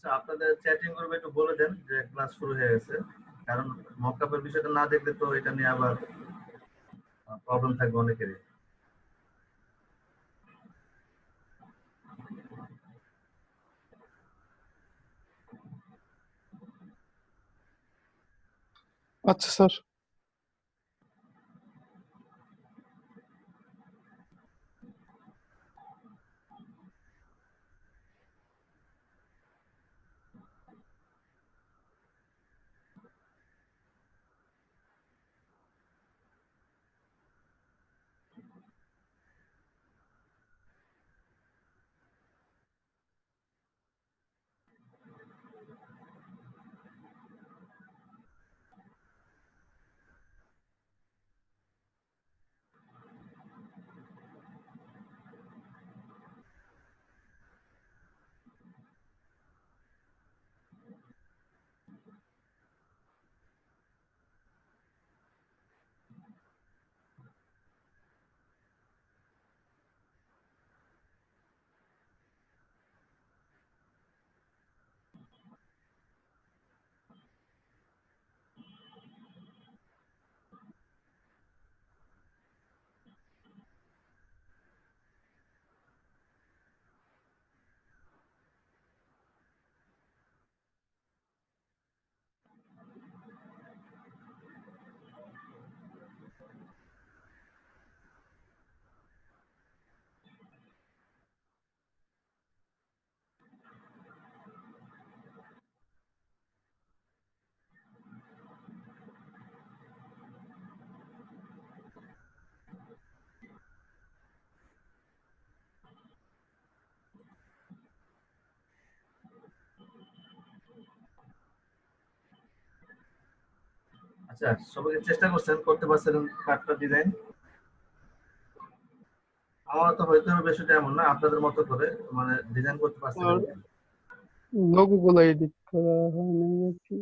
আচ্ছা, আপনাদের চ্যাটিং গ্রুপে একটু বলে দেন যে ক্লাস শুরু হয়ে গেছে, কারণ মকআপের বিষয়টা না দেখলে তো এটা নিয়ে আবার প্রবলেম থাকবে অনেকেরই। আচ্ছা স্যার। আচ্ছা, সবাই চেষ্টা করছেন, করতে পারছেন কার্ডটা ডিজাইন? আমার তো হয়তো বিষয়টা এমন না, আপনাদের মতো করে মানে ডিজাইন করতে পারছিলেন আর কিনা। লোগো গুলো এডিট করা হয়নি আর কি,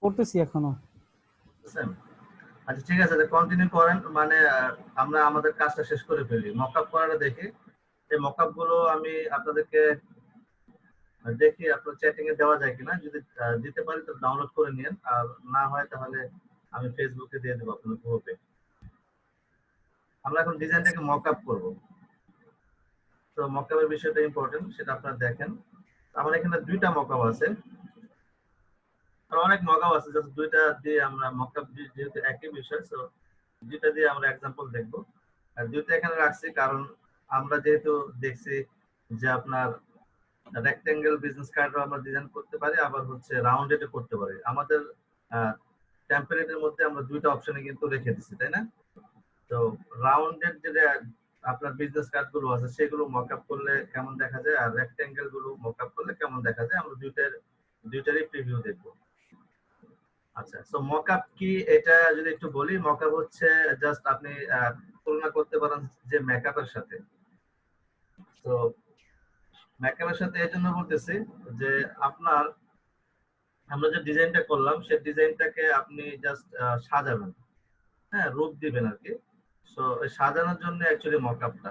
করতেছি এখনো। বুঝছেন? আচ্ছা ঠিক আছে, কন্টিনিউ করেন, মানে আমরা আমাদের কাজটা শেষ করে ফেলি, মকআপ করাটা দেখি। এই মকআপ গুলো আমি আপনাদেরকে দেখি আপনার চ্যাটিং এ দেওয়া যায় কিনা, যদি দিতে পারি তো ডাউনলোড করে নিন, আর না হয় তাহলে আমি ফেসবুকে দিয়ে দেবো আপনার গ্রুপে। আমরা এখন ডিজাইনটাকে মকআপ করব। তো মকআপের বিষয়টা ইম্পর্টেন্ট, সেটা আপনারা দেখেন। আমার এখানে দুইটা মকআপ আছে, আর অনেক মকআপ আছে, জাস্ট দুইটা দিয়ে আমরা মকআপ, যেহেতু একই বিষয়, তো দুইটা দিয়ে আমরা এক্সাম্পল দেখব। আর দুইটা এখানে রাখছি কারণ আমরা যেহেতু দেখছি যে আপনার রেক্টেঙ্গেল বিজনেস কার্ডও আমরা ডিজাইন করতে পারি, আবার হচ্ছে রাউন্ডেডও করতে পারি। আমাদের টেম্পলেটের মধ্যে আমরা দুইটা অপশনে কিন্তু রেখে দিচ্ছি, তাই না? তো রাউন্ডেড যেটা আপনার বিজনেস কার্ড গুলো আছে সেগুলো মকআপ করলে কেমন দেখা যায়, আর রেক্টেঙ্গেল গুলো মকআপ করলে কেমন দেখা যায়, আমরা দুইটারই প্রিভিউ দেখবো। আচ্ছা, সো মকআপ কি এটা যদি একটু বলি, মকআপ হচ্ছে জাস্ট আপনি তুলনা করতে পারেন যে মেকআপের সাথে। তো মেকআপের সাথে এই জন্য বলতেছি যে আপনার, আমরা যে ডিজাইনটা করলাম সেই ডিজাইনটাকে আপনি জাস্ট সাজাবেন, হ্যাঁ, রূপ দিবেন আর কি। সো সাজানোর জন্য অ্যাকচুয়ালি মকআপটা।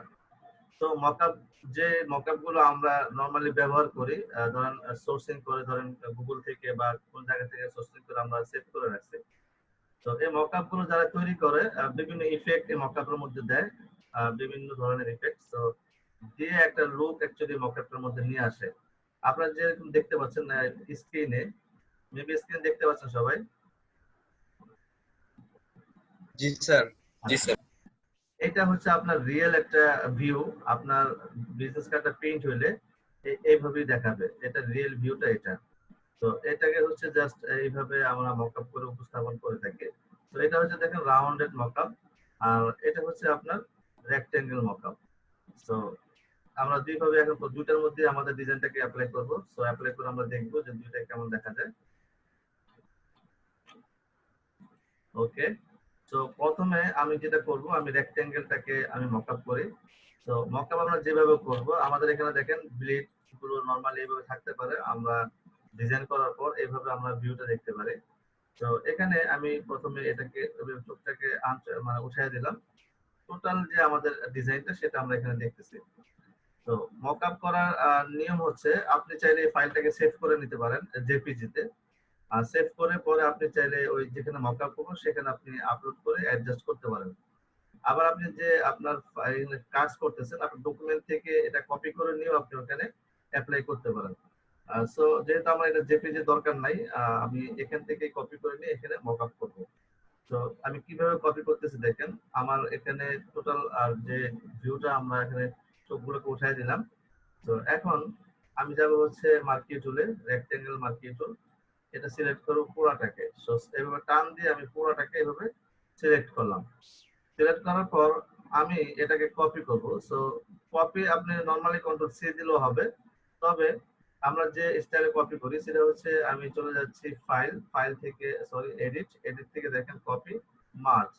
তো মকআপ, যে মকআপ গুলো আমরা নরমালি ব্যবহার করি, ধরেন সোর্সিং করে, ধরেন গুগল থেকে বা কোন জায়গা থেকে সোর্সিং করে আমরা সেভ করে রাখছি। তো এই মকআপ গুলো যারা তৈরি করে বিভিন্ন ইফেক্ট এই মকআপের মধ্যে দেয়, বিভিন্ন ধরনের ইফেক্ট, তো দিয়ে একটা লুক অ্যাকচুয়ালি মকআপের মধ্যে নিয়ে আসে। আপনারা যেরকম দেখতে পাচ্ছেন স্ক্রিনে, মেবি স্ক্রিন দেখতে পাচ্ছেন সবাই? জি স্যার। জি স্যার। এটা হচ্ছে আপনার রিয়েল একটা ভিউ। আপনার বিজনেস কার্ডটা প্রিন্ট হইলে এইভাবেই দেখাবে, এটা রিয়েল ভিউটা এটা। তো এটাকে হচ্ছে জাস্ট এইভাবে আমরা মকআপ করে উপস্থাপন করে থাকি। তো এটা হচ্ছে দেখেন রাউন্ডেড মকআপ, আর এটা হচ্ছে আপনার রেক্টেঙ্গেল মকআপ। তো আমরা দুইভাবে এখন দুইটার মধ্যে আমাদের ডিজাইনটাকে অ্যাপ্লাই করব। সো অ্যাপ্লাই করে আমরা দেখব যে দুইটা কেমন দেখা যায়। ওকে, তো প্রথমে আমি যেটা করব, আমি রেক্টেঙ্গেলটাকে আমি মকআপ করি। তো মকআপ আমরা যেভাবে করব, আমাদের এখানে দেখেন ব্লেড গুলো নরমালি এইভাবে থাকতে পারে, আমরা ডিজাইন করার পর এইভাবে আমরা ভিউটা দেখতে পারি। তো এখানে আমি প্রথমে এটাকে চোখটাকে মানে উঠাই দিলাম, টোটাল যে আমাদের ডিজাইনটা সেটা আমরা এখানে দেখতেছি। তো মকআপ করার নিয়ম হচ্ছে আপনি চাইলে এই ফাইলটাকে সেভ করে নিতে পারেন জেপিজি তে। আর সেভ করে পরে আপনি চাইলে ওই যেখানে মকআপ করবেন সেখানে আপনি আপলোড করে অ্যাডজাস্ট করতে পারেন। আবার আপনি যে আপনার কাজ করতেছেন আপনার ডকুমেন্ট থেকে এটা কপি করে নিয়েও আপনি ওখানে অ্যাপ্লাই করতে পারেন। সো যেহেতু আমার এটা জেপিজি দরকার নাই, আমি এখান থেকে কপি করে নিয়ে এখানে মকআপ করব। তো আমি কিভাবে কপি করতেছি দেখেন, আমার এখানে টোটাল যে ভিউটা আমরা এখানে সবগুলোকে উঠাই দিলাম। তো এখন আমি যাব হচ্ছে মার্কি টুলে, রেক্টেঙ্গেল মার্কি টুল, এটা সিলেক্ট করব পুরাটাকে। সো এভাবে টান দিয়ে আমি পুরাটাকে এভাবে সিলেক্ট করলাম। সিলেক্ট করার পর আমি এটাকে কপি করব। সো কপি আপনি নরমালি কন্ট্রোল সি দিলেও হবে, তবে আমরা যে স্টাইলে কপি করি সেটা হচ্ছে আমি চলে যাচ্ছি ফাইল থেকে, সরি এডিট থেকে দেখেন কপি মার্জ।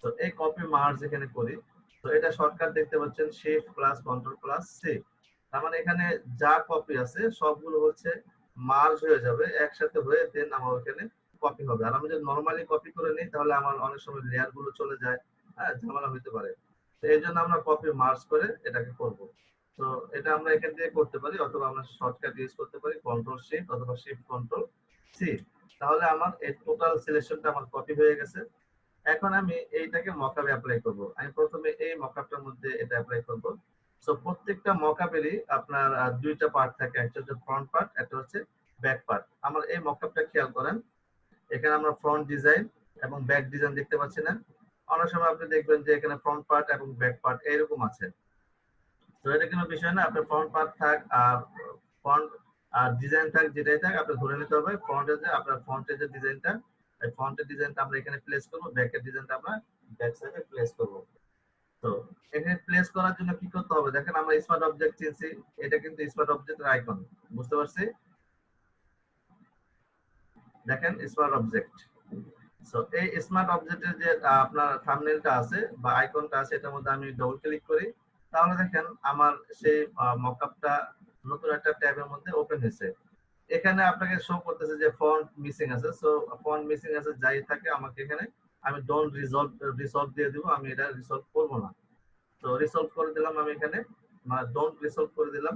তো এই কপি মার্জ এখানে করি। তো এটা শর্টকাট দেখতে পাচ্ছেন shift plus control plus C. তার মানে এখানে যা কপি আছে সবগুলো হচ্ছে মার্জ হয়ে যাবে, একসাথে হয়ে দেন আমার ওখানে কপি হবে। আর আমি যদি নরমালি কপি করে নিই তাহলে আমার অনেক সময় লেয়ার গুলো চলে যায়, হ্যাঁ, ঝামেলা হতে পারে। তো এই জন্য আমরা কপি মার্জ করে এটাকে করব। তো এটা আমরা এখান থেকে করতে পারি, অথবা আমরা শর্টকাট ইউজ করতে পারি কন্ট্রোল শিফট অথবা শিফট কন্ট্রোল সি। তাহলে আমার এই টোটাল সিলেকশনটা আমার কপি হয়ে গেছে। এখন আমি এইটাকে মকআপে অ্যাপ্লাই করব। আমি প্রথমে এই মকআপটার মধ্যে এটা অ্যাপ্লাই করব। সো প্রত্যেকটা মকআপেরই আপনার দুইটা পার্ট থাকে, একটা হচ্ছে ফ্রন্ট পার্ট, একটা হচ্ছে ব্যাক পার্ট। আমার এই মকআপটা খেয়াল করেন, এখানে আমরা ফ্রন্ট ডিজাইন এবং ব্যাক ডিজাইন দেখতে পাচ্ছি না? অনেক সময় আপনি দেখবেন যে এখানে ফ্রন্ট পার্ট এবং ব্যাক পার্ট এরকম আছে। তো এটা কোনো বিষয় না, আপনার ফ্রন্ট পার্ট থাক আর ফ্রন্ট আর ডিজাইন থাক, যেটাই থাক আপনি ধরে নিতে হবে ফ্রন্টের যে আপনার ফ্রন্টের যে ডিজাইনটা, এই ফ্রন্টের ডিজাইনটা আমরা এখানে প্লেস করব, ব্যাকের ডিজাইনটা আমরা ব্যাক সাইডে প্লেস করব। তো এখানে প্লেস করার জন্য কি করতে হবে দেখেন, আমরা স্মার্ট অবজেক্ট চিনছি, এটা কিন্তু স্মার্ট অবজেক্টের আইকন, বুঝতে পারছি? দেখেন স্মার্ট অবজেক্ট। সো এই স্মার্ট অবজেক্টের যে আপনার থাম্বনেলটা আছে বা আইকনটা আছে, এটার মধ্যে আমি ডবল ক্লিক করি, তাহলে দেখেন আমার সেই মকআপটা নতুন একটা ট্যাবের মধ্যে ওপেন হয়েছে। এখানে আপনাকে শো করতেছে যে ফন্ট মিসিং আছে। সো ফন্ট মিসিং আছে যাই থাকে আমাকে এখানে আমি ডোন্ট রিসলভ দিয়ে দিব, আমি এটা রিসলভ করব না। তো রিসলভ করে দিলাম আমি এখানে, মানে ডোন্ট রিসলভ করে দিলাম,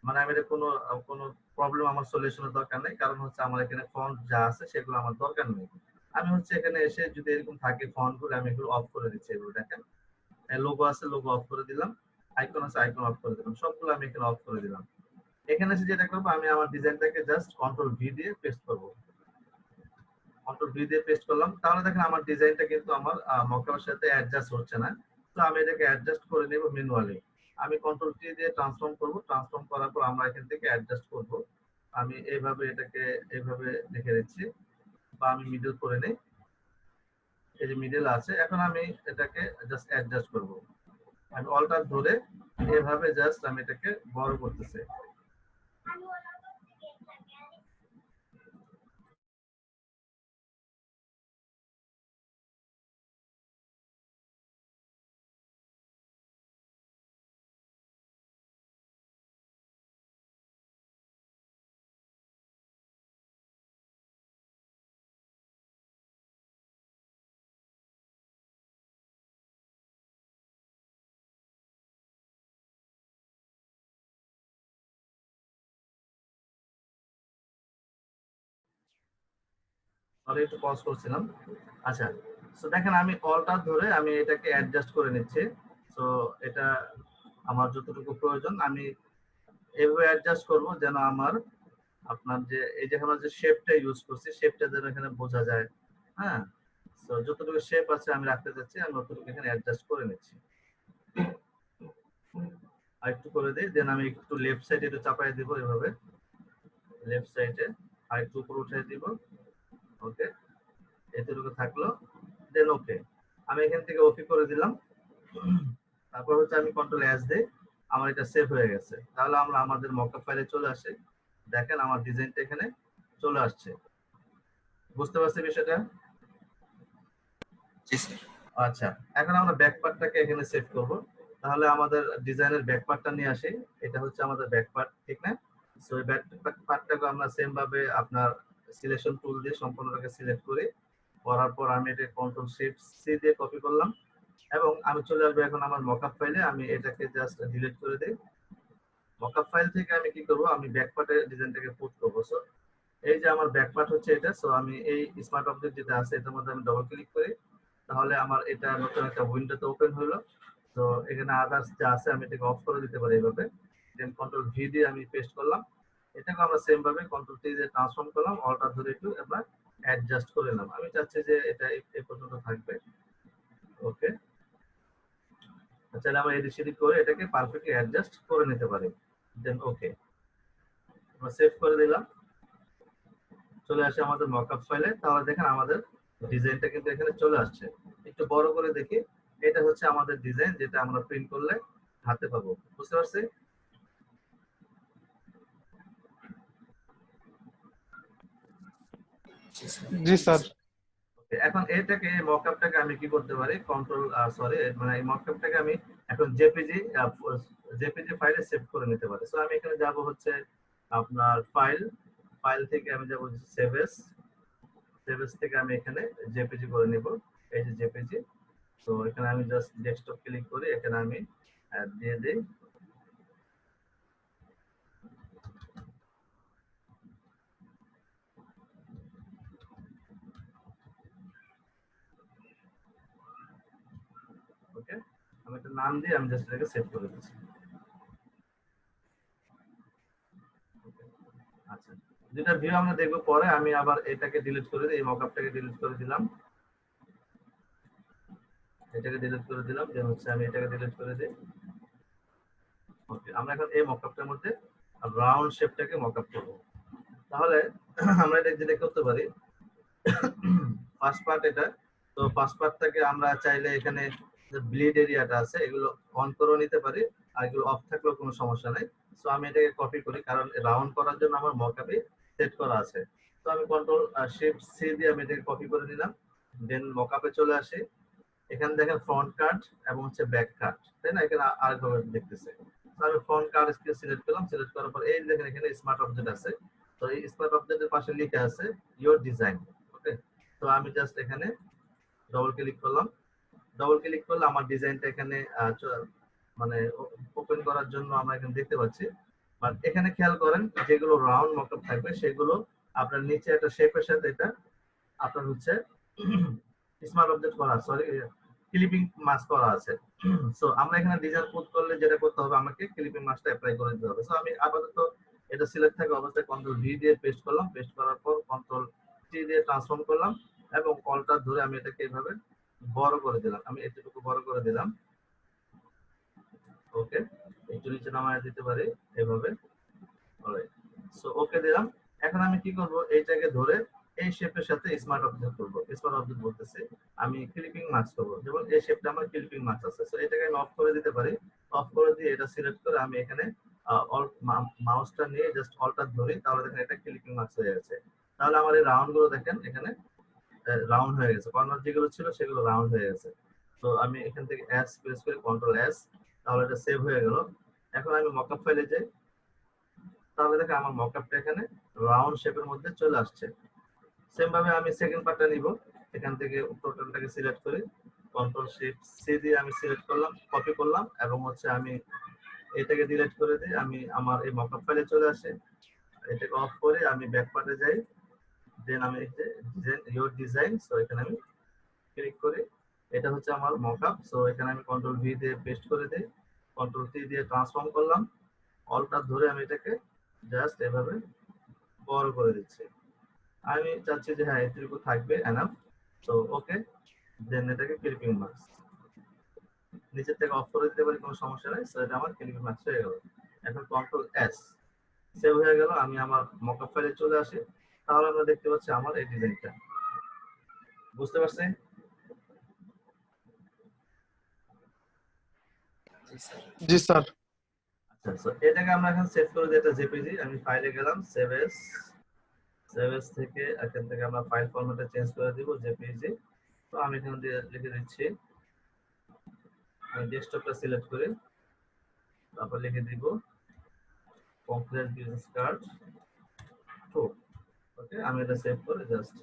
মানে আমি এটা কোনো কোনো প্রবলেম আমার সলিউশনের দরকার নেই, কারণ হচ্ছে আমার এখানে ফন্ট যা আছে সেগুলো আমার দরকার নেই। আমি হচ্ছে এখানে এসে যদি এরকম থাকে ফন্ট গুলো আমি এগুলো অফ করে দিচ্ছি। এগুলো দেখেন লোগো আছে, লোগো অফ করে দিলাম, আইকন আছে, আইকন অফ করে দিলাম, সবগুলো আমি এখানে অফ করে দিলাম। এখানে এসে যেটা করবো, আমি আমার ডিজাইনটাকে জাস্ট কন্ট্রোল ভি দিয়ে পেস্ট করব। কন্ট্রোল ভি দিয়ে পেস্ট করলাম, তাহলে দেখেন আমার ডিজাইনটা কিন্তু আমার মকআপের সাথে অ্যাডজাস্ট হচ্ছে না। তো আমি এটাকে অ্যাডজাস্ট করে নেব ম্যানুয়ালি। আমি কন্ট্রোল টি দিয়ে ট্রান্সফর্ম করব, ট্রান্সফর্ম করার পর আমরা এখান থেকে অ্যাডজাস্ট করব। আমি এইভাবে এটাকে এইভাবে লিখে দিচ্ছি, বা আমি মিডল করে নেই, এই যে মিডল আছে। এখন আমি এটাকে জাস্ট অ্যাডজাস্ট করব। আমি অল্টার ধরে এভাবে জাস্ট আমি এটাকে বড় করতেছি। আমি একটু পজ করছিলাম। আচ্ছা, সো দেখেন আমি অল্টার ধরে আমি এটাকে অ্যাডজাস্ট করে নিচ্ছি। সো এটা আমার যতটুকু প্রয়োজন আমি এভাবে অ্যাডজাস্ট করব যেন আমার আপনার যে এই যে আমরা যে শেপটা ইউজ করছি শেপটা যেন এখানে বোঝা যায়। হ্যাঁ, সো যতটুকু শেপ আছে আমি রাখতে চাচ্ছি, আমি ততটুকু এখানে অ্যাডজাস্ট করে নিচ্ছি। আর একটু করে দিই, দেন আমি একটু লেফট সাইডে একটু চাপাই দিব, এভাবে লেফট সাইডে আর একটু উপরে উঠাই দিব। ওকে, এতটুকু থাকলো, দেন ওকে। আমি এখান থেকে ওকে করে দিলাম। তারপর হচ্ছে আমি কন্ট্রোল এস দেই, আমার এটা সেভ হয়ে গেছে। তাহলে আমরা আমাদের মকআপ ফাইলে চলে আসি, দেখেন আমার ডিজাইনটা এখানে চলে আসছে। বুঝতে পারছি বিষয়টা? জি স্যার। আচ্ছা, এখন আমরা ব্যাক পার্টটাকে এখানে সেভ করব। তাহলে আমাদের ডিজাইনের ব্যাক পার্টটা নিয়ে আসি, এটা হচ্ছে আমাদের ব্যাক পার্ট, ঠিক না? সো এই ব্যাক পার্টটাকে আমরা সেম ভাবে আপনার সিলেকশন টুল দিয়ে সম্পূর্ণটাকে সিলেক্ট করি, করার পর আমি এটা কন্ট্রোল শিফট সি দিয়ে কপি করলাম এবং আমি চলে আসবো এখন আমার মকআপ ফাইলে, আমি এটাকে জাস্ট ডিলিট করে দিই। মকআপ ফাইল থেকে আমি কি করব, আমি ব্যাক পার্টের ডিজাইনটাকে পুট করব। সো এই যে আমার ব্যাক পার্ট হচ্ছে এটা। সো আমি এই স্মার্ট অবজেক্ট যেটা আছে এটার মধ্যে আমি ডবল ক্লিক করি, তাহলে আমার এটা নতুন একটা উইন্ডোতে ওপেন হলো। তো এখানে আদার্স যা আছে আমি এটাকে অফ করে দিতে পারি এইভাবে। দেন কন্ট্রোল ভি দিয়ে আমি পেস্ট করলাম। এটাকে আমরা সেম ভাবে কন্ট্রোল টি দিয়ে ট্রান্সফর্ম করলাম, অল্টার ধরে একটু এবার অ্যাডজাস্ট করে নিলাম। আমি চাচ্ছি যে এটা এই পর্যন্ত থাকবে। ওকে, তাহলে আমরা এদিক সেদিক করে এটাকে পারফেক্টলি অ্যাডজাস্ট করে নিতে পারি। দেন ওকে, আমরা সেভ করে দিলাম। চলে আসে আমাদের মকআপ ফাইলে। তাহলে দেখেন আমাদের ডিজাইনটা কিন্তু এখানে চলে আসছে। একটু বড় করে দেখি, এটা হচ্ছে আমাদের ডিজাইন যেটা আমরা প্রিন্ট করলে হাতে পাবো। বুঝতে পারছি? জি স্যার। Okay, এখন এটাকে মকআপটাকে আমি কি করতে পারি, কন্ট্রোল সরি মানে এই মকআপটাকে আমি এখন জেপিজি ফাইলে সেভ করে নিতে পারি। সো আমি এখানে যাব হচ্ছে আপনার ফাইল, ফাইল থেকে আমি যাব সেভ এস, সেভ এস থেকে আমি এখানে জেপিজি করে নিব। এই যে জেপিজি। তো এখানে আমি জাস্ট ডেস্কটপ ক্লিক করি, এখানে আমি দিয়ে দিই। ওকে, আমি একটা নাম দিয়ে আমি জাস্ট এটাকে সেভ করে দিচ্ছি। আচ্ছা, যেটা ভিউ আমরা দেখবো পরে, আমি আবার এটাকে ডিলিট করে দিই, এই মকআপটাকে ডিলিট করে দিলাম, এটাকে ডিলিট করে দিলাম। যে হচ্ছে আমি এটাকে ডিলিট করে দিই। ওকে, আমরা এখন এই মকআপটার মধ্যে রাউন্ড শেপটাকে মকআপ করব। তাহলে আমরা এটা যেটা করতে পারি, ফার্স্ট পার্ট এটা। তো ফার্স্ট পার্টটাকে আমরা চাইলে এখানে যে ব্লিড এরিয়াটা আছে এগুলো অন করে নিতে পারি, আর এগুলো অফ থাকলেও কোনো সমস্যা নাই। সো আমি এটাকে কপি করি, কারণ রাউন্ড করার জন্য আমার মকআপে সেট করা আছে। তো আমি কন্ট্রোল শিফট সি দিয়ে আমি এটাকে কপি করে নিলাম। দেন মকআপে চলে আসি। এখানে দেখেন ফ্রন্ট কাট এবং হচ্ছে ব্যাক কাট, তাই না? এখানে আরেকভাবে দেখতেছে। তো আমি ফ্রন্ট কাট সিলেক্ট করলাম, সিলেক্ট করার পর এই দেখেন এখানে স্মার্ট অবজেক্ট আছে। তো এই স্মার্ট অবজেক্টের পাশে লেখা আছে ইওর ডিজাইন। ওকে, তো আমি জাস্ট এখানে ডবল ক্লিক করলাম। ডবল ক্লিক করলে আমার ডিজাইনটা এখানে মানে ওপেন করার জন্য আমরা এখানে দেখতে পাচ্ছি। বাট এখানে খেয়াল করেন, যেগুলো রাউন্ড মকআপ থাকবে সেগুলো আপনার নিচে একটা শেপের সাথে এটা আপনার হচ্ছে স্মার্ট অবজেক্ট করা, সরি ক্লিপিং মাস্ক করা আছে। সো আমরা এখানে ডিজাইন কোড করলে যেটা করতে হবে, আমাকে ক্লিপিং মাস্কটা অ্যাপ্লাই করে দিতে হবে। সো আমি আপাতত এটা সিলেক্ট থাকা অবস্থায় কন্ট্রোল ভি দিয়ে পেস্ট করলাম, পেস্ট করার পর কন্ট্রোল টি দিয়ে ট্রান্সফর্ম করলাম এবং কলটা ধরে আমি এটাকে এইভাবে বড় করে দিলাম। আমি এতটুকু বড় করে দিলাম। ওকে, একটু নিচে নামায় দিতে পারি এভাবে। অলরাইট, সো ওকে দিলাম। এখন আমি কি করব, এইটাকে ধরে এই শেপের সাথে স্মার্ট অবজেক্ট করব। স্মার্ট অবজেক্ট বলতেছে আমি ক্লিপিং মাস্ক করব, যেমন এই শেপটা আমার ক্লিপিং মাস্ক আছে। সো এটাকে আমি অফ করে দিতে পারি। অফ করে দিয়ে এটা সিলেক্ট করে আমি এখানে মাউসটা নিয়ে জাস্ট অল্টার ধরি, তাহলে দেখেন এটা ক্লিপিং মাস্ক হয়ে গেছে। তাহলে আমার এই রাউন্ড গুলো দেখেন এখানে রাউন্ড হয়ে গেছে, কর্নার যেগুলো ছিল সেগুলো রাউন্ড হয়ে গেছে। তো আমি এখান থেকে এস প্রেস করে কন্ট্রোল এস, তাহলে এটা সেভ হয়ে গেল। এখন আমি মকআপ ফাইলে যাই, তাহলে দেখেন আমার মকআপটা এখানে রাউন্ড শেপের মধ্যে চলে আসছে। সেম ভাবে আমি সেকেন্ড পার্টটা নিব, এখান থেকে টোটালটাকে সিলেক্ট করি, কন্ট্রোল শিফট সি দিয়ে আমি সিলেক্ট করলাম, কপি করলাম এবং হচ্ছে আমি এটাকে ডিলিট করে দিই। আমি আমার এই মকআপ ফাইলে চলে আসি, এটাকে অফ করে আমি ব্যাক পার্টে যাই। দেন আমি এই যে ডিজাইন ইওর ডিজাইন, সো এখানে আমি ক্লিক করি। এটা হচ্ছে আমার মকআপ। সো এখানে আমি কন্ট্রোল ভি দিয়ে পেস্ট করে দিই, কন্ট্রোল টি দিয়ে ট্রান্সফর্ম করলাম, অলটা ধরে আমি এটাকে জাস্ট এভাবে বড় করে দিচ্ছি। আমি চাচ্ছি যে হ্যাঁ এটুকু থাকবে এনাফ। তো ওকে, দেন এটাকে ক্লিপিং মার্কস নিচের থেকে অফ করে দিতে পারি, কোনো সমস্যা নাই। সো এটা আমার ক্লিপিং মার্কস হয়ে গেল। এখন কন্ট্রোল এস, সেভ হয়ে গেল। আমি আমার মকআপ ফাইলে চলে আসি, তাহলে আমরা দেখতে পাচ্ছি আমার এই ডিজাইনটা। বুঝতে পারছি? জি স্যার। আচ্ছা, সো এটাকে আমরা এখন সেভ করে দিই, এটা জেপিজি। আমি ফাইলে গেলাম, সেভ এস, সেভ এস থেকে এখান থেকে আমরা ফাইল ফরম্যাটে চেঞ্জ করে দিব জেপিজি। তো আমি এখান দিয়ে লিখে দিচ্ছি, আমি ডেস্কটপটা সিলেক্ট করি, তারপর লিখে দিব কমপ্লিট বিজনেস কার্ড 2। ওকে, আমি এটা সেভ করে জাস্ট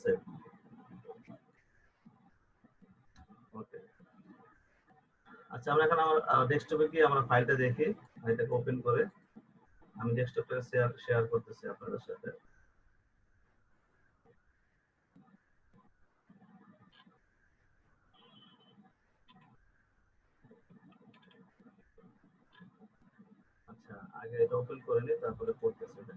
সেভ। ওকে, আচ্ছা, আমরা এখন আমার ডেস্কটপে গিয়ে আমরা ফাইলটা দেখি, এটাকে ওপেন করে আমি ডেস্কটপে শেয়ার করতেছি আপনাদের সাথে। আচ্ছা, আগে এটা ওপেন করে নিই, তারপরে করতেছি এটা।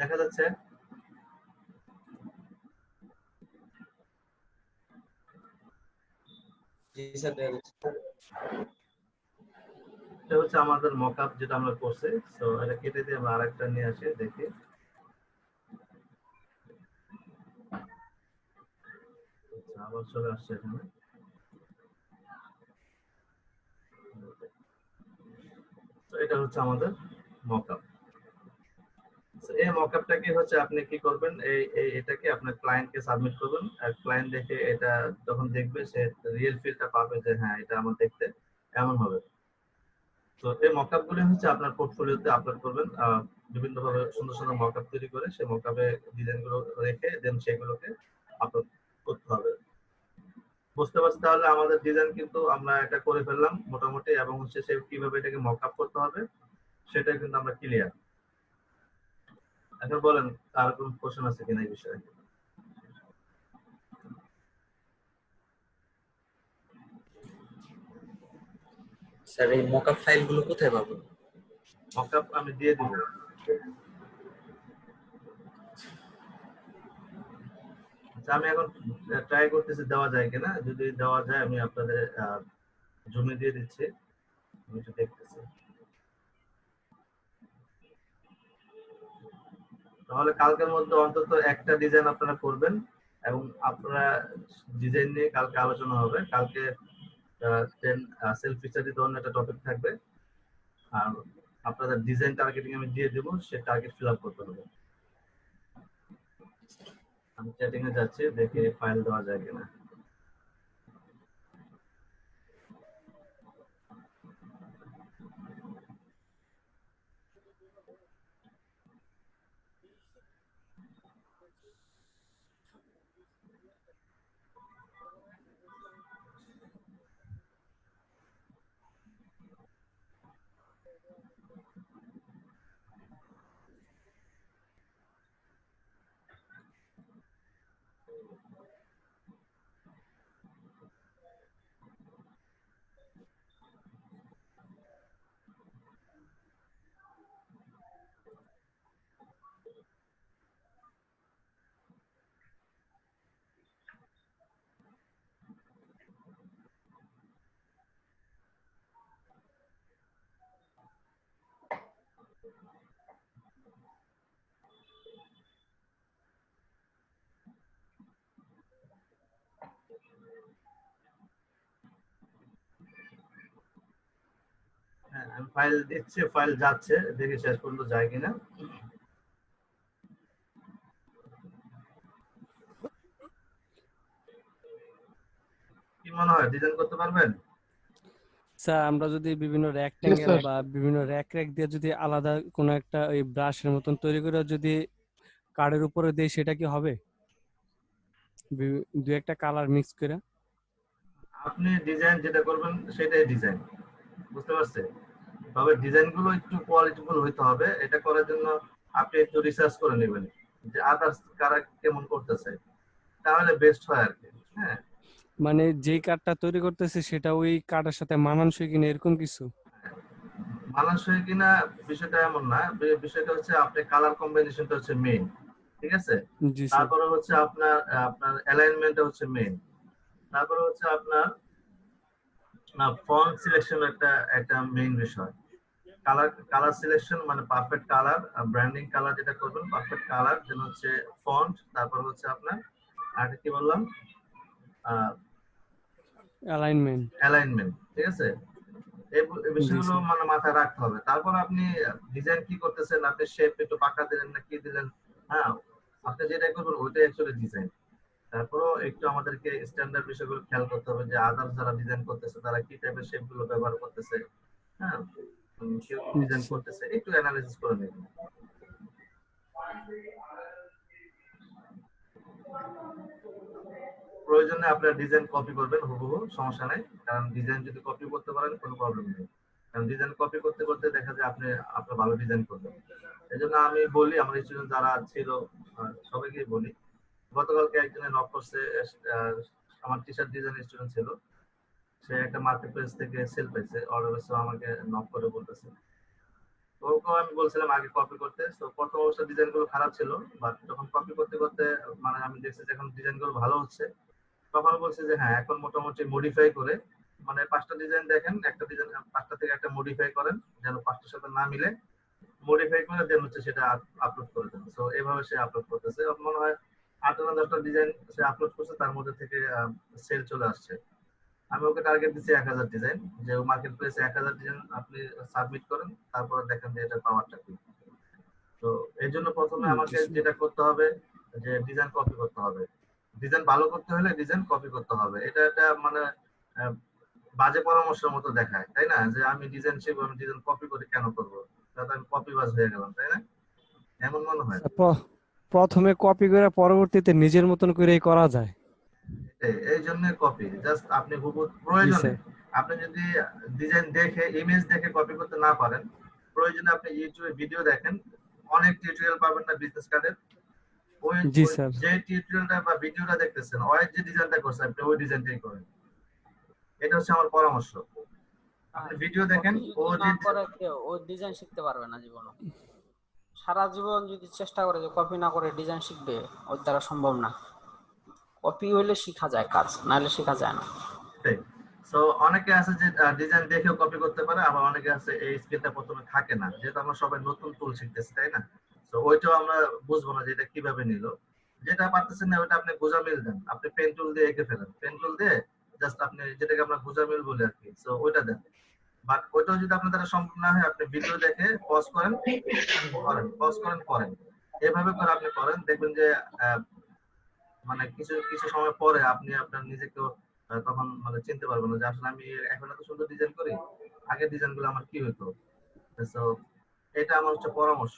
দেখা যাচ্ছে? জি স্যার, দেখা যাচ্ছে। এটা হচ্ছে আমাদের মকআপ যেটা আমরা করছি। সো এটা কেটে দিয়ে আমরা আরেকটা নিয়ে আসি, দেখি। আচ্ছা, আবার চলে আসছে এখানে। তো এটা হচ্ছে আমাদের মকআপ। এই মকআপটাকে হচ্ছে আপনি কি করবেন, এটাকে আপনার ক্লায়েন্টকে সাবমিট করবেন, আর ক্লায়েন্ট দেখে এটা যখন দেখবে সে রিয়েল ফিলটা পাবে যে হ্যাঁ এটা আমার দেখতে এমন হবে। তো এই মকআপ গুলো হচ্ছে আপনার পোর্টফোলিওতে আপলোড করবেন, বিভিন্ন ভাবে সুন্দর সুন্দর মকআপ তৈরি করে সেই মকআপে ডিজাইন গুলো রেখে দেন সেগুলোকে আপলোড করতে হবে। বুঝতে পারছি? তাহলে আমাদের ডিজাইন কিন্তু আমরা এটা করে ফেললাম মোটামুটি, এবং হচ্ছে সে কিভাবে এটাকে মকআপ করতে হবে সেটা কিন্তু আমরা ক্লিয়ার। এখন বলেন, আর কোন কোশ্চেন আছে কিনা এই বিষয়ে? স্যার এই মকআপ ফাইলগুলো কোথায় পাবো? মকআপ আমি দিয়ে দিব। আচ্ছা, আমি এখন ট্রাই করতেছি দেওয়া যায় কিনা। যদি দেওয়া যায় আমি আপনাদের জুমে দিয়ে দিচ্ছি, আমি একটু দেখতেছি। তাহলে কালকের মধ্যে অন্তত একটা ডিজাইন আপনারা করবেন, এবং আপনারা ডিজাইন নিয়ে কালকে আলোচনা হবে। কালকে সেলফ ফিচারিং ধরনের একটা টপিক থাকবে, আর আপনাদের ডিজাইন টার্গেটিং আমি দিয়ে দেবো, সে টার্গেট ফিল আপ করতে হবে। আমি চ্যাটিং এ যাচ্ছি, দেখি ফাইল দেওয়া যায় কিনা। হ্যাঁ, আমি ফাইল দিচ্ছি, ফাইল যাচ্ছে, দেখি শেষ পর্যন্ত যায় কিনা। কি মনে হয়, ডিজাইন করতে পারবেন? স্যার আমরা যদি বিভিন্ন Yes, রেক্টেঙ্গেল sir. বা বিভিন্ন র্যাক দিয়ে যদি আলাদা কোনো একটা ওই ব্রাশের মতন তৈরি করে যদি কার্ডের উপরে দেই সেটা কি হবে? দু একটা কালার মিক্স করে। আপনি ডিজাইন যেটা করবেন সেটাই ডিজাইন, বুঝতে পারছেন? তবে ডিজাইন গুলো একটু কোয়ালিটিফুল হইতে হবে। এটা করার জন্য আপনি একটু রিসার্চ করে নেবেন যে আদার্স কারা কেমন করতেছে, তাহলে বেস্ট হয় আর কি। হ্যাঁ, মানে যেই কার্ডটা তৈরি করতেছে সেটা ওই কার্ডের সাথে মানানসই কিনা এরকম কিছু? মানানসই কিনা বিষয়টা এমন না, বিষয়টা হচ্ছে আপনি কালার কম্বিনেশনটা হচ্ছে মেইন, ঠিক আছে। জি স্যার। তারপরে হচ্ছে আপনার আপনার অ্যালাইনমেন্টটা হচ্ছে মেইন। তারপরে হচ্ছে আপনার ফন্ট সিলেকশন একটা একটা মেইন বিষয়। কালার সিলেকশন মানে পারফেক্ট কালার, ব্র্যান্ডিং কালার যেটা করবেন পারফেক্ট কালার, যেন হচ্ছে ফন্ট, তারপর হচ্ছে আপনার আর কি বললাম অ্যালাইনমেন্ট। অ্যালাইনমেন্ট, ঠিক আছে। এই এই জি বিষয়গুলো স্যার। মানে মাথায় রাখতে হবে। তারপর আপনি ডিজাইন কি করতেছেন, আপনি শেপ একটু পাকা দিলেন না কি দিলেন, হ্যাঁ, আপনি যেটা করবেন ওইটাই অ্যাকচুয়ালি ডিজাইন। তারপরও একটু আমাদেরকে স্ট্যান্ডার্ড বিষয়গুলো খেয়াল করতে হবে, যে আদার্স যারা ডিজাইন করতেছে তারা কি টাইপের শেপ গুলো ব্যবহার করতেছে, হ্যাঁ, কিরকম জি ডিজাইন স্যার। করতেছে একটু অ্যানালাইসিস করে নেবেন। প্রয়োজনে আপনার ডিজাইন কপি করবেন হুবহু, সমস্যা নাই। কারণ ডিজাইন যদি কপি করতে পারেন কোনো প্রবলেম নেই। কারণ ডিজাইন কপি করতে করতে দেখা যায় আপনি আপনার ভালো ডিজাইন করবেন। এই জন্য আমি বলি আমার স্টুডেন্ট যারা ছিল সবাইকে বলি, গতকালকে একজনে নক করছে, আহ, আমার টি শার্ট ডিজাইন স্টুডেন্ট ছিল, সে একটা মার্কেট প্লেস থেকে সেল পাইছে, অর্ডার করছে, আমাকে নক করে বলতেছে। তো ওকেও আমি বলছিলাম আগে কপি করতে, তো প্রথম অবশ্য ডিজাইন গুলো খারাপ ছিল, বাট যখন কপি করতে করতে মানে আমি দেখছি যে এখন ডিজাইন গুলো ভালো হচ্ছে, তখন বলছে যে হ্যাঁ এখন মোটামুটি মডিফাই করে, মানে 5টা ডিজাইন দেখেন, একটা ডিজাইন 5টা থেকে একটা মডিফাই করেন, যেন 5টার সাথে না মিলে, মডিফাই করে দেন হচ্ছে সেটা আপলোড করে দেন। তো এইভাবে সে আপলোড করতেছে, আমার মনে হয় 8 না 10টা ডিজাইন সে আপলোড করছে, তার মধ্যে থেকে সেল চলে আসছে। আমি ওকে টার্গেট দিচ্ছি 1000 ডিজাইন, যে মার্কেট প্লেসে 1000 ডিজাইন আপনি সাবমিট করেন, তারপর দেখেন যে এটা পাওয়ারটা কি। তো এই জন্য প্রথমে জি আমাকে স্যার। যেটা করতে হবে যে ডিজাইন কপি করতে হবে। ডিজাইন ভালো করতে হলে ডিজাইন কপি করতে হবে, এটা একটা মানে আহ, বাজে পরামর্শের মতো দেখায়, তাই না, যে আমি ডিজাইন শিখবো, আমি ডিজাইন কপি করে কেন করবো, তাহলে আমি কপি বাজ হয়ে গেলাম, তাই না, এমন মনে হয়। স্যার, প্রথমে কপি করে পরবর্তীতে নিজের মতন করেই করা যায়। এই জন্য কপি জাস্ট আপনি হুবহু জি প্রয়োজনে, স্যার। আপনি যদি ডিজাইন দেখে ইমেজ দেখে কপি করতে না পারেন, প্রয়োজনে আপনি ইউটিউবে ভিডিও দেখেন, অনেক টিউটোরিয়াল পাবেন না বিজনেস কার্ডের, ওই জি ওই স্যার। যে টিউটোরিয়ালটা বা ভিডিওটা দেখতেছেন, ওই যে ডিজাইনটা করছে আপনি ওই ডিজাইনটাই করেন। এটা হচ্ছে আমার পরামর্শ। আপনি ভিডিও দেখেন, কপি ও যদি যে না করে কেউ ও ডিজাইন শিখতে পারবে না জীবনে। সারা জীবন যদি চেষ্টা করে যে কপি না করে ডিজাইন শিখবে, ওর দ্বারা সম্ভব না। কপি হইলে শেখা যায় কাজ, নাহলে শেখা যায় না। সেটাই। সো অনেকে আছে যে ডিজাইন দেখেও কপি করতে পারে, আবার অনেকে আছে এই স্কিলটা প্রথমে থাকে না, যেহেতু আমরা সবাই নতুন টুল শিখতেছি, তাই না। তো ওইটাও আমরা বুঝবো না যে এটা কিভাবে নিল। যেটা পারতেছেন না ওটা আপনি গোজা মিল দেন, আপনি পেন টুল দিয়ে এঁকে ফেলেন, পেন টুল দিয়ে জাস্ট আপনি যেটাকে আমরা গোজা মিল বলি আর কি, সো ওইটা দেন। বাট ওইটাও যদি আপনার দ্বারা সম্ভব না হয়, আপনি ভিডিও দেখে পজ করেন, পজ করেন, করেন, এভাবে করে আপনি করেন, দেখবেন যে আহ, মানে কিছু কিছু সময় পরে আপনি আপনার নিজেকেও তখন মানে চিনতে পারবেন না যে আসলে আমি এখন এত সুন্দর ডিজাইন করি, আগের ডিজাইন গুলো আমার কি হতো। তো এটা আমার হচ্ছে পরামর্শ।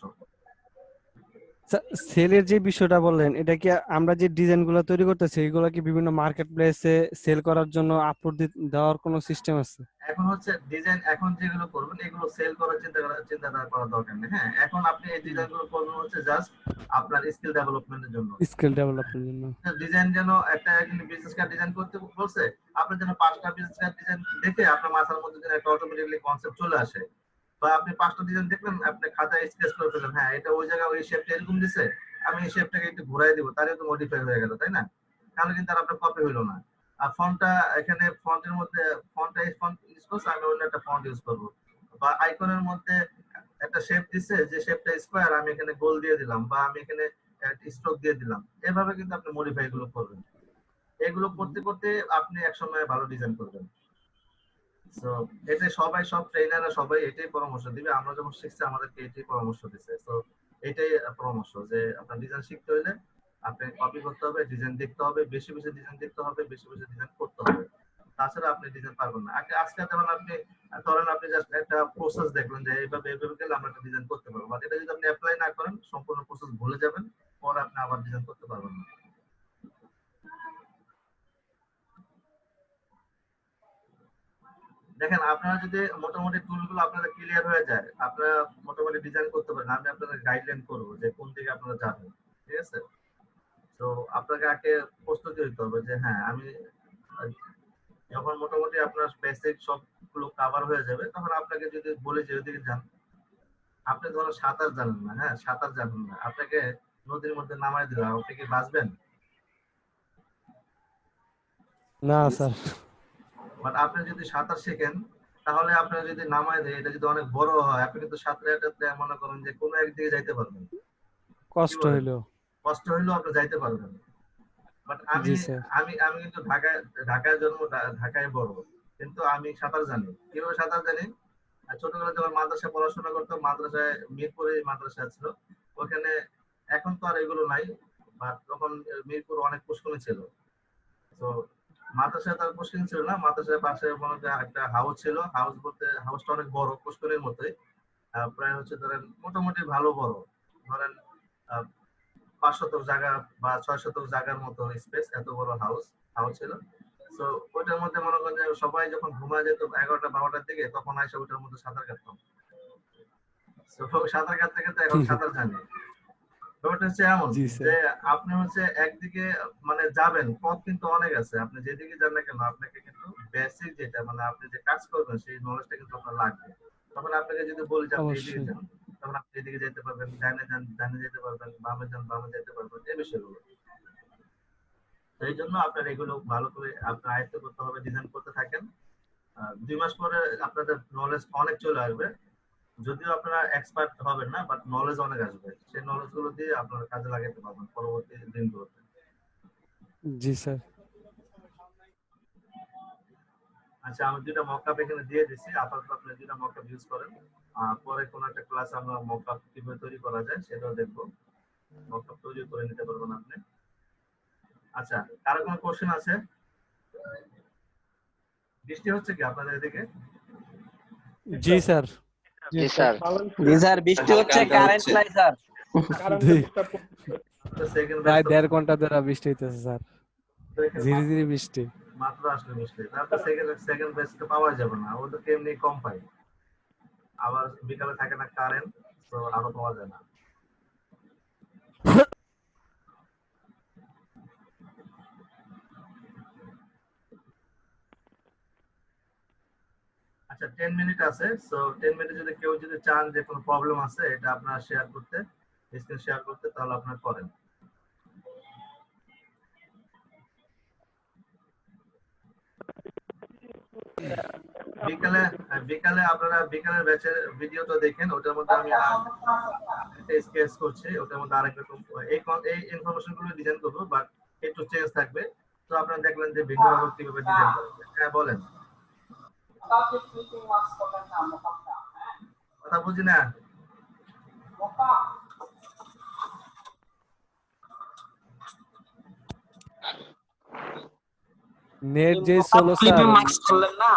সেলের যে বিষয়টা বললেন, এটা কি আমরা যে ডিজাইন গুলো তৈরি করতেছি এগুলো কি বিভিন্ন মার্কেট প্লেসে সেল করার জন্য আপলোড দেওয়ার কোনো সিস্টেম আছে? এখন হচ্ছে ডিজাইন, এখন যেগুলো করবেন এগুলো সেল করার চিন্তা করার দরকার নেই। হ্যাঁ, এখন আপনি এই ডিজাইন গুলো করবেন হচ্ছে জাস্ট আপনার স্কিল ডেভেলপমেন্টের জন্য। স্কিল ডেভেলপের জন্য। ডিজাইন যেন একটা বিজনেস কার্ড ডিজাইন করতে বলছে, আপনি যেন 5টা বিজনেস কার্ড ডিজাইন দেখে আপনার মাথার মধ্যে যেন একটা অটোমেটিকলি কনসেপ্ট চলে আসে, বা আপনি 5টা ডিজাইন দেখলেন, আপনি খাতায় স্কেচ করে ফেলেন, হ্যাঁ এটা ওই জায়গায় ওই শেপটা এরকম দিছে, আমি এই শেপটাকে একটু ঘুরাই দিব, তাহলে তো মডিফাই হয়ে গেল, তাই না। তাহলে কিন্তু আর আপনার কপি হইলো না। আর ফন্টটা এখানে ফন্টের মধ্যে ফন্টটা এই ফন্ট ইউজ করছে, আমি অন্য একটা ফন্ট ইউজ করব, বা আইকনের মধ্যে একটা শেপ দিছে, যে শেপটা স্কয়ার, আমি এখানে গোল দিয়ে দিলাম, বা আমি এখানে স্ট্রোক দিয়ে দিলাম, এভাবে কিন্তু আপনি মডিফাই গুলো করবেন। এগুলো করতে করতে আপনি একসময় ভালো ডিজাইন করবেন। সো এটা সবাই, সব ট্রেনাররা সবাই এটাই পরামর্শ দিবে, আমরা যখন শিখছি আমাদেরকে এটাই পরামর্শ দিছে। তো এটাই পরামর্শ যে আপনার ডিজাইন শিখতে হলে আপনি কপি করতে হবে, ডিজাইন দেখতে হবে, বেশি বেশি ডিজাইন দেখতে হবে, বেশি বেশি ডিজাইন করতে হবে, তাছাড়া আপনি ডিজাইন পারবেন না। আজকে যেমন আপনি ধরেন আপনি জাস্ট একটা প্রসেস দেখলেন যে এইভাবে এইভাবে গেলে আমরা একটা ডিজাইন করতে পারবো, বাট এটা যদি আপনি অ্যাপ্লাই না করেন সম্পূর্ণ প্রসেস ভুলে যাবেন, পরে আপনি আবার ডিজাইন করতে পারবেন না। দেখেন আপনারা যদি মোটামুটি টুলগুলো আপনাদের ক্লিয়ার হয়ে যায়, আপনারা মোটামুটি ডিজাইন করতে পারেন, আমি আপনাদের গাইডলাইন করবো যে কোন দিকে আপনারা যাবেন, ঠিক আছে। তো আপনাকে আগে প্রস্তুতি হইতে হবে যে হ্যাঁ আমি যখন মোটামুটি আপনার বেসিক সব গুলো কভার হয়ে যাবে, তখন আপনাকে যদি বলে যে ওইদিকে যান, আপনি ধরো সাঁতার জানেন না, হ্যাঁ সাঁতার জানেন না, আপনাকে নদীর মধ্যে নামাই দিল, আপনি কি বাঁচবেন? না স্যার। বাট আপনি যদি সাঁতার শিখেন, তাহলে আপনার যদি নামায় দেয়, এটা যদি অনেক বড় হয়, আপনি কিন্তু সাঁতরে মনে করেন যে কোনো একদিকে যাইতে পারবেন। কি কষ্ট বলেন? হইলো। কষ্ট হইলেও আপনি যাইতে পারবেন। বাট আমি জি স্যার। আমি আমি কিন্তু ঢাকায় জন্ম, ঢাকায় বড়, কিন্তু আমি সাঁতার জানি। কিভাবে সাঁতার জানি? আর ছোটবেলায় যখন মাদ্রাসায় পড়াশোনা করতাম, মাদ্রাসায় মিরপুরে মাদ্রাসা ছিল, ওখানে এখন তো আর এগুলো নাই, বা তখন মিরপুর অনেক পুষ্করণী ছিল। তো মাদ্রাসায় তার পুষ্করণী ছিল না, মাদ্রাসার পাশে মনে হয় একটা হাউস ছিল, হাউস বলতে হাউসটা অনেক বড়, পুষ্করণীর মতোই। প্রায় হচ্ছে ধরেন মোটামুটি ভালো বড়, ধরেন 5 শতক জায়গা বা 6 শতক জায়গার মতো স্পেস, এত বড় হাউস ছিল। তো ওইটার মধ্যে মনে করেন যে সবাই যখন ঘুমায় যেত 11টা 12টার দিকে, তখন আইসা ওইটার মধ্যে সাঁতার কাটতাম। তো সাঁতার কাটতে কাটতে এখন সাঁতার জানি। ব্যাপারটা হচ্ছে এমন জি স্যার। যে আপনি হচ্ছে একদিকে মানে যাবেন, পথ কিন্তু অনেক আছে, আপনি যেদিকে যান না কেন আপনাকে কিন্তু বেসিক যেটা মানে আপনি যে কাজ করবেন সেই নলেজটা কিন্তু আপনার লাগবে। তখন আপনাকে যদি বলি যে আপনি এদিকে অবশ্যই। যান, তখন আপনি এদিকে যেতে পারবেন, ডাইনে যান ডাইনে যেতে পারবেন, বামে যান বামে যেতে পারবেন, এই বিষয়গুলো। তো এই জন্য আপনার এগুলো ভালো করে আপনার আয়ত্ত করতে হবে, ডিজাইন করতে থাকেন। 2 মাস পরে আপনাদের নলেজ অনেক চলে আসবে। যদিও আপনারা এক্সপার্ট হবেন না, বাট নলেজ অনেক আসবে, সেই নলেজ গুলো দিয়ে আপনারা কাজে লাগাতে পারবেন পরবর্তী দিনগুলোতে। জি স্যার। আচ্ছা, আমি 2টা মকআপ এখানে দিয়ে দিচ্ছি, আপাতত আপনি 2টা মকআপ ইউজ করেন। পরে কোনো একটা ক্লাসে আমরা মকআপ কিভাবে তৈরি করা যায় সেটাও দেখবো, মকআপ তৈরি করে নিতে পারবেন আপনি। আচ্ছা, কারো কোনো কোশ্চেন আছে? বৃষ্টি হচ্ছে কি আপনাদের এদিকে? জি স্যার। জি জি স্যার। স্যার। জি স্যার, বৃষ্টি হালকা হচ্ছে, হালকা কারেন্ট হচ্ছে। নাই স্যার। দুই সেকেন্ড ব্যাচ প্রায় তো 1.5 ঘন্টা ধরে বৃষ্টি হইতেছে স্যার। এখানে ঝিরি ঝিরি বৃষ্টি। মাত্র আসলে বৃষ্টি, তারপর সেকেন্ড ব্যাচ তো পাওয়া যাবে না, ওদেরকে এমনি কম পাই। আবার বিকালে থাকে না কারেন্ট, তো আরো পাওয়া যায় না। আচ্ছা, 10 মিনিট আছে, সো 10 মিনিট যদি কেউ যদি চান যে কোনো প্রবলেম আছে এটা আপনার শেয়ার করতে, স্ক্রিন শেয়ার করতে, তাহলে আপনার করেন। বিকালে বিকালে আপনারা বিকালের ব্যাচের ভিডিওটা দেখেন, ওটার মধ্যে আমি একটা স্কেচ করছি, ওটার মধ্যে আরেক রকম এই ইনফরমেশন গুলো ডিজাইন করবো, বাট একটু চেঞ্জ থাকবে। তো আপনারা দেখলেন যে ভিন্নভাবে কিভাবে ডিজাইন করবেন। হ্যাঁ বলেন, কথা বুঝি না। নেট যে মকআপ ষোলো ক্লিপে স্যার। মার্কস করলেন না,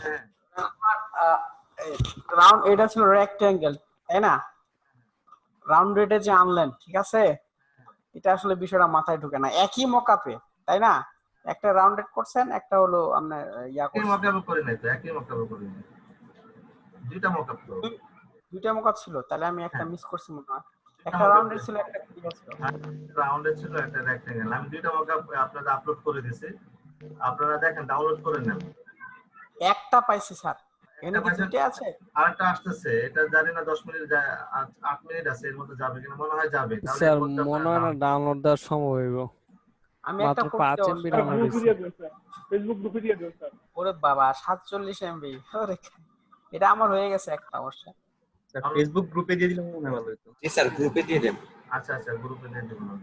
হ্যাঁ, রাউন্ড এটা ছিল রেক্টেঙ্গেল, তাই না? রাউন্ড রেটে যে আনলেন, ঠিক আছে, এটা আসলে বিষয়টা মাথায় ঢুকে না। একই মকআপে, তাই না? একটা রাউন্ডেড করছেন, একটা হলো আপনার ইয়া একই করছেন। মকাবো করে নাই তো, একই মকাবো করে নাই, 2টা মকআপ তো। দুইটা মকআপ ছিল, তাহলে আমি একটা হ্যাঁ, মিস করছি মনে হয়। 2টা একটা মকআপ রাউন্ডেড ছিল, একটা ক্লিয়ার ছিল। রাউন্ডের ছিল, একটা রেক্টেঙ্গেল। আমি 2টা মকআপ আপনাদের আপলোড করে দিয়েছি, আপনারা দেখেন, ডাউনলোড করে নেন। একটা পাইছি স্যার, একটা এখানে কি পাইছেন, দুইটা আছে? আরেকটা আসতেছে, এটা জানি না 10 মিনিট 8 মিনিট আছে, এর মধ্যে যাবে কিনা, মনে হয় যাবে, তাহলে এর স্যার মধ্যে মনে আপনারা হয় না ডাউনলোড। ডাউনলোড দেওয়ার সময় হইব। আমি একটা মাত্র করছি 5 MB অবশ্য। ডাউনলোড হয়েছে। ফেসবুক গ্রুপে দিয়ে দেন স্যার। ওরে বাবা, 47 এমবি! ওরে, এটা আমার হয়ে গেছে একটা অবশ্য। স্যার ফেসবুক গ্রুপে দিয়ে দিলে মনে হয় ভালো হতো। জি স্যার, গ্রুপে দিয়ে দেন। আচ্ছা আচ্ছা, গ্রুপে দিয়ে দেবো না।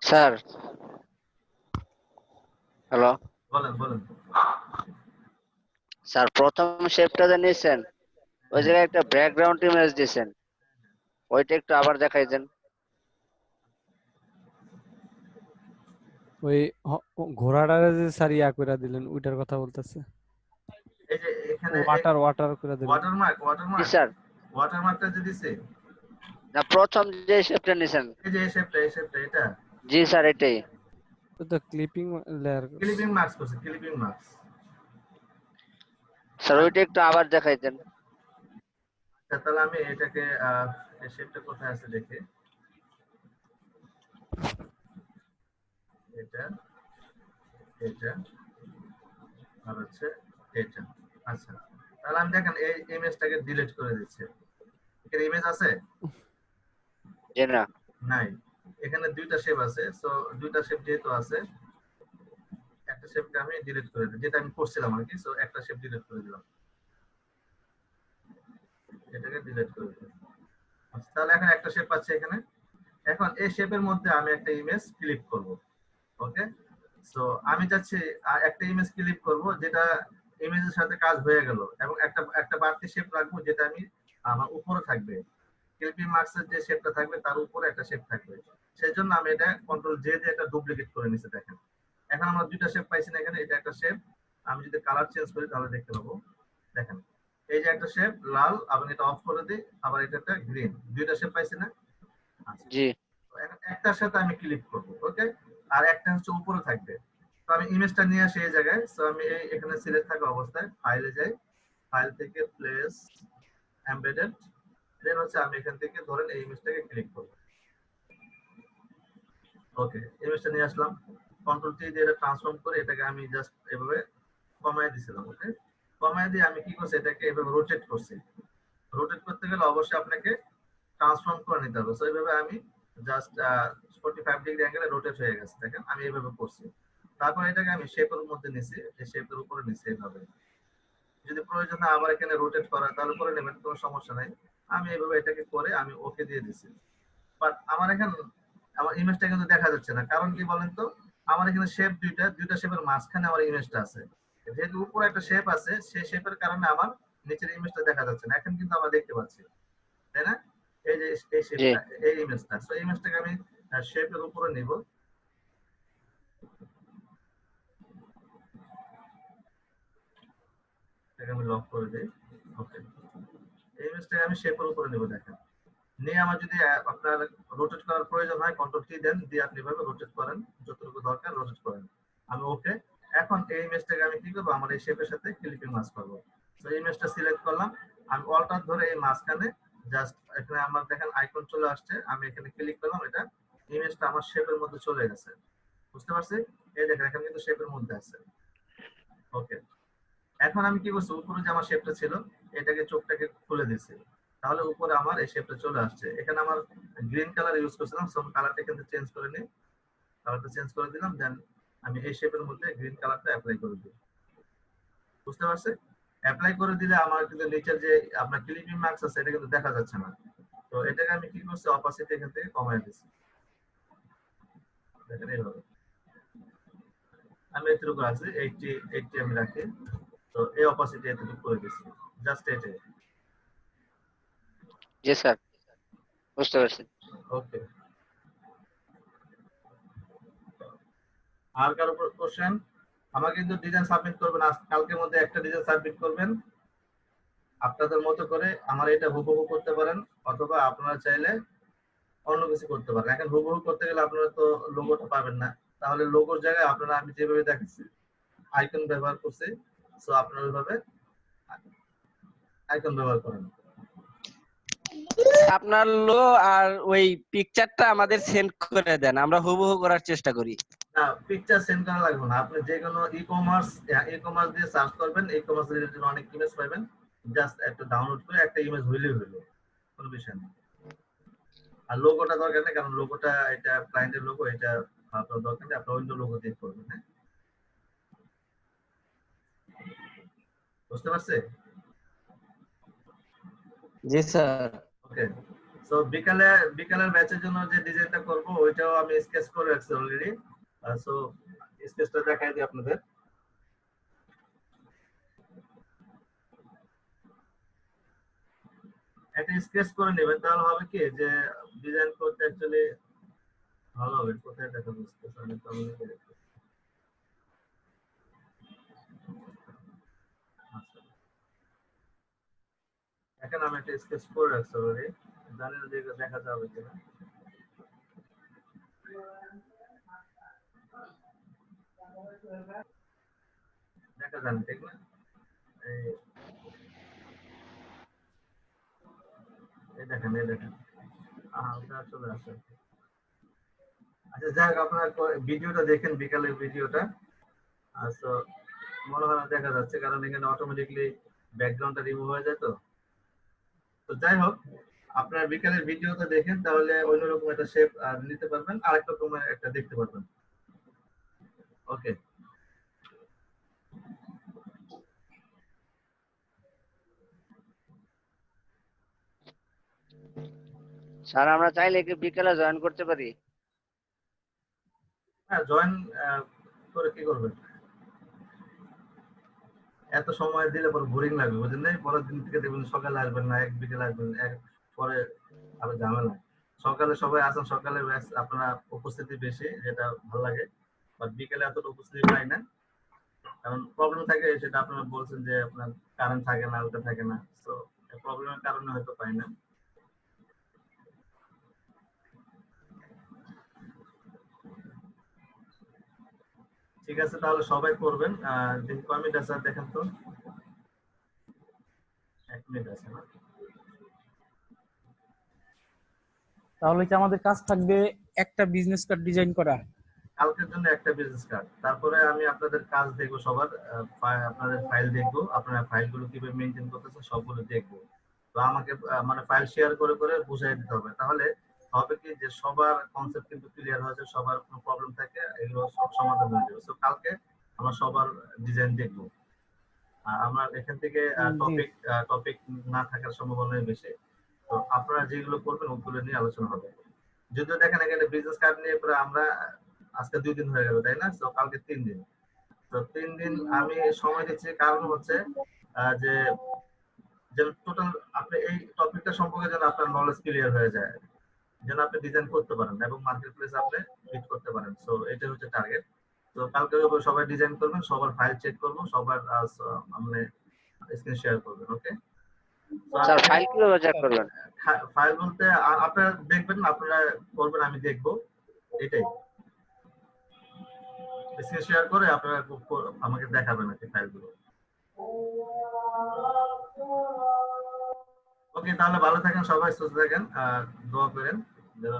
স্যার হ্যালো বলেন বলেন। স্যার, প্রথম শেপটা যে নিয়েছেন ওই হ্যাঁ, জায়গায় একটা ব্যাকগ্রাউন্ড ইমেজ দিয়েছেন, ওইটা একটু আবার দেখাই দেন। ওই ঘোড়াটারে যে স্যার ইয়া কইরা দিলেন ওইটার কথা বলতেছে। এই যে এখানে ওয়াটার করে দিলেন। ওয়াটারমার্ক জি স্যার। ওয়াটারমার্কটা যে দিছে, না, প্রথম যে শেপটা নিয়েছেন। এই যে এই শেপটা এটা জি স্যার, এটাই। তো তো ক্লিপিং লেয়ার। ক্লিপিং মার্কস করছে, ক্লিপিং মার্কস। স্যার ওইটা একটু আবার দেখাই দেন। আচ্ছা, তাহলে আমি এটাকে এই শেপটা কোথায় আছে দেখি, এটা এটা আর হচ্ছে এটা। আচ্ছা, তাহলে আমি দেখেন এই ইমেজটাকে ডিলিট করে দিচ্ছি। এখানে ইমেজ আছে? জি না। নাই। এখানে দুইটা শেপ আছে, সো দুইটা শেপ যেহেতু আছে, একটা শেপকে আমি ডিলিট করে দিই, যেটা আমি করছিলাম আর কি। সো একটা শেপ ডিলিট করে দিলাম, এটাকে ডিলিট করে দিলাম। আচ্ছা, তাহলে এখন একটা শেপ আছে এখানে। এখন এই শেপের মধ্যে আমি একটা ইমেজ ক্লিক করব। ওকে, সো আমি চাচ্ছি একটা ইমেজ ক্লিক করব যেটা ইমেজের সাথে কাজ হয়ে গেল, এবং একটা একটা বাড়তি শেপ রাখবো যেটা আমি আমার উপরে থাকবে। ক্লিপিং মার্কসের যে শেপটা থাকবে তার উপরে একটা শেপ থাকবে। সেই জন্য আমি এটা কন্ট্রোল জে দিয়ে একটা ডুপ্লিকেট করে নিছি। দেখেন এখন আমরা দুইটা শেপ পাইছি না এখানে। এটা একটা শেপ, আমি যদি কালার চেঞ্জ করি তাহলে দেখতে পাবো। দেখেন এই যে একটা শেপ লাল, এবং এটা অফ করে দিই, আবার এটা একটা গ্রিন, দুইটা শেপ পাইছি না? আচ্ছা, জি এখন একটার সাথে আমি ক্লিক করব। ওকে, আর একটা হচ্ছে উপরে থাকবে। তো আমি ইমেজটা নিয়ে আসি এই জায়গায়। সো আমি এই এখানে সিলেক্ট থাকা অবস্থায় ফাইলে যাই, ফাইল থেকে প্লেস এমবেডেড, দেন হচ্ছে আমি এখান থেকে ধরেন এই ইমেজটাকে ক্লিক করব। ওকে, ইমেজটা নিয়ে আসলাম, কন্ট্রোল টি দিয়ে এটা ট্রান্সফর্ম করে এটাকে আমি জাস্ট এভাবে কমায় দিয়েছিলাম। ওকে, কমায় দিয়ে আমি কি করছি, এটাকে এভাবে রোটেট করছি। রোটেট করতে গেলে অবশ্যই আপনাকে ট্রান্সফর্ম করে নিতে হবে। সো এইভাবে আমি জাস্ট 45 ডিগ্রি অ্যাঙ্গেলে রোটেট হয়ে গেছে। দেখেন আমি এইভাবে করছি। তারপর এটাকে আমি শেপের মধ্যে নিছি, এই শেপের উপরে নিছি এইভাবে। যদি প্রয়োজন হয় আবার এখানে রোটেট করা তাহলে করে নেবেন, কোনো সমস্যা নাই। আমি এইভাবে এটাকে করে আমি ওকে দিয়ে দিছি। বাট আমার এখানে আমার ইমেজটা কিন্তু দেখা যাচ্ছে না, কারণ কি বলেন তো? আমার এখানে শেপ দুইটা শেপের মাঝখানে আমার ইমেজটা আছে। যেহেতু উপরে একটা শেপ আছে, সেই শেপের কারণে আমার নিচের ইমেজটা দেখা যাচ্ছে না। এখন কিন্তু আমরা দেখতে পাচ্ছি, তাই না? এই যে এই জি শেপটা, এই ইমেজটা, সো এই ইমেজটাকে আমি শেপের উপরে নিব। এটাকে আমি লক করে দেই। ওকে, এই ইমেজটাকে আমি শেপের উপরে নিব। দেখেন নিয়ে আমার যদি আপনার রোটেট করার প্রয়োজন হয় কন্ট্রোল টি দেন, দিয়ে আপনি এভাবে রোটেট করেন, যতটুকু দরকার রোটেট করেন। আমি ওকে। এখন এই ইমেজটাকে আমি কি করব, আমার এই শেপের সাথে ক্লিপিং মাস্ক করব। তো এই ইমেজটা সিলেক্ট করলাম, আমি অল্টার ধরে এই মাঝখানে জাস্ট এখানে আমার দেখেন আইকন চলে আসছে, আমি এখানে ক্লিক করলাম, এটা ইমেজটা আমার শেপের মধ্যে চলে গেছে। বুঝতে পারছি? এই দেখেন এখানে কিন্তু শেপের মধ্যে আছে। ওকে, এখন আমি কি করছি, উপরে যে আমার শেপটা ছিল এটাকে চোখটাকে খুলে দিয়েছি, তাহলে উপরে আমার এই শেপটা চলে আসছে। এখানে আমার গ্রিন কালার ইউজ করছিলাম, সো কালারটা কিন্তু চেঞ্জ করে নিই, কালারটা চেঞ্জ করে দিলাম, দেন আমি এই শেপের মধ্যে গ্রিন কালারটা অ্যাপ্লাই করে দিই। বুঝতে পারছে? অ্যাপ্লাই করে দিলে আমার কিন্তু নিচের যে আপনার ক্লিপিং মার্কস আছে এটা কিন্তু দেখা যাচ্ছে না। তো এটাকে আমি কি করছি, অপাসিটি এখান থেকে কমায় দিয়েছি। দেখেন এইভাবে আমি এতটুকু আছে 80 আমি রাখি। তো এই অপাসিটি এতটুকু করে দিয়েছি, জাস্ট এটাই। জি স্যার, বুঝতে পারছি। ওকে, আর কারো কোশ্চেন? আমাকে কিন্তু ডিজাইন সাবমিট করবেন, আজ কালকের মধ্যে একটা ডিজাইন সাবমিট করবেন আপনাদের মতো করে। আমার এটা হুবহু করতে পারেন, অথবা আপনারা চাইলে অন্য কিছু করতে পারেন। এখন হুবহু করতে গেলে আপনারা তো লোগোটা পাবেন না, তাহলে লোগোর জায়গায় আপনারা আমি যেভাবে দেখাচ্ছি আইকন ব্যবহার করছি, সো আপনারা ওইভাবে আইকন ব্যবহার করেন। আপনার লো আর ওই পিকচারটা আমাদের সেন্ড করে দেন, আমরা হুবহু করার চেষ্টা করি। না, পিকচার সেন্ড করা লাগবে না, আপনি যে কোনো ই কমার্স দিয়ে সার্চ করবেন, ই কমার্স রিলেটেড অনেক ইমেজ পাবেন, জাস্ট একটা ডাউনলোড করে একটা ইমেজ হইলেই হলো, কোনো বিষয় নেই। আর লোগোটা দরকার নেই, কারণ লোগোটা এটা ক্লায়েন্টের লোগো, এটা আপনার দরকার নেই, আপনি অন্য লোগো দিয়ে করবেন। হ্যাঁ, বুঝতে পারছে? জি স্যার। ওকে, সো বিকালের ব্যাচের জন্য যে ডিজাইনটা করব ওইটাও আমি স্কেচ করে রাখছি অলরেডি। সো স্কেচটা দেখাই দিই আপনাদের। একটা স্কেচ করে নেবেন, তাহলে হবে কি যে ডিজাইন করতে অ্যাকচুয়ালি ভালো হবে। কোথায় দেখাবো স্কেচ, আমি তো আচ্ছা, এখন আমি একটা স্কেচ করে রাখছি অলরেডি, জানি না যে এটা দেখা যাবে কিনা। দেখা যাবে, ঠিক না? এই দেখেন, এই দেখেন, ওটা চলে আসে। আচ্ছা, যাই হোক, আপনার ভিডিওটা দেখেন, বিকালের ভিডিওটা। সো মনে হয় না দেখা যাচ্ছে, কারণ এখানে অটোমেটিকলি ব্যাকগ্রাউন্ডটা রিমুভ হয়ে যায়। তো তো যাই হোক, আপনারা বিকালের ভিডিওটা দেখেন, তাহলে অন্যরকম একটা শেপ নিতে পারবেন, আরেক রকমের একটা দেখতে পারবেন। ওকে, স্যার আমরা চাইলে কি বিকেলে জয়েন করতে পারি? হ্যাঁ জয়েন করে কি করবেন? এত সময় দিলে পরে বোরিং লাগবে, বুঝলেন না? পরের দিন থেকে দেখবেন সকালে আসবেন না, এক বিকেলে আসবেন, এক পরে আরো ঝামেলা। সকালে সবাই আসেন, সকালে আপনারা উপস্থিতি বেশি, যেটা ভালো লাগে। বাট বিকেলে এতটা উপস্থিতি পাই না, কারণ প্রবলেম থাকে, সেটা আপনারা বলছেন যে আপনার কারেন্ট থাকে না, ওটা থাকে না, তো প্রবলেমের কারণে হয়তো পাই না। ঠিক আছে, তাহলে সবাই করবেন। দেখি কয় মিনিট আছে, দেখেন তো। 1 মিনিট আছে না? তাহলে কি আমাদের কাজ থাকবে একটা বিজনেস কার্ড ডিজাইন করা? কালকের জন্য একটা বিজনেস কার্ড, তারপরে আমি আপনাদের কাজ দেখবো, সবার আপনাদের ফাইল দেখবো, আপনারা ফাইলগুলো কিভাবে মেনটেন করতেছেন সবগুলো দেখবো। তো আমাকে মানে ফাইল শেয়ার করে করে বুঝিয়ে দিতে হবে, তাহলে হবে কি যে সবার কনসেপ্ট কিন্তু ক্লিয়ার হয়েছে, সবার কোনো প্রবলেম থাকে এগুলো সব সমাধান হয়ে যাবে। তো কালকে আমরা সবার ডিজাইন দেখবো। আমার এখান থেকে জি। টপিক না থাকার সম্ভাবনাই বেশি। তো আপনারা যেগুলো করবেন ওগুলো নিয়ে আলোচনা হবে। যদিও দেখেন এখানে বিজনেস কার্ড নিয়ে পুরো আমরা আজকে 2 দিন হয়ে গেল, তাই না? তো কালকে 3 দিন। তো 3 দিন আমি সময় দিচ্ছি, কারণ হচ্ছে যে যেন টোটাল আপনি এই টপিকটা সম্পর্কে যেন আপনার নলেজ ক্লিয়ার হয়ে যায়, যেন আপনি ডিজাইন করতে পারেন এবং মার্কেট প্লেসে আপনি ফিট করতে পারেন। সো এটা হচ্ছে টার্গেট। তো কালকে সবাই ডিজাইন করবেন, সবার ফাইল চেক করবো, সবার মানে স্ক্রিন শেয়ার করবেন। ওকে, স্যার ফাইল কিভাবে চেক করবেন? ফাইল বলতে আপনারা দেখবেন, আপনারা করবেন, আমি দেখবো, এটাই। স্ক্রিন শেয়ার করে আপনারা আমাকে দেখাবেন আর কি ফাইলগুলো। ওকে, তাহলে ভালো থাকেন সবাই, সুস্থ থাকেন, দোয়া করেন যেন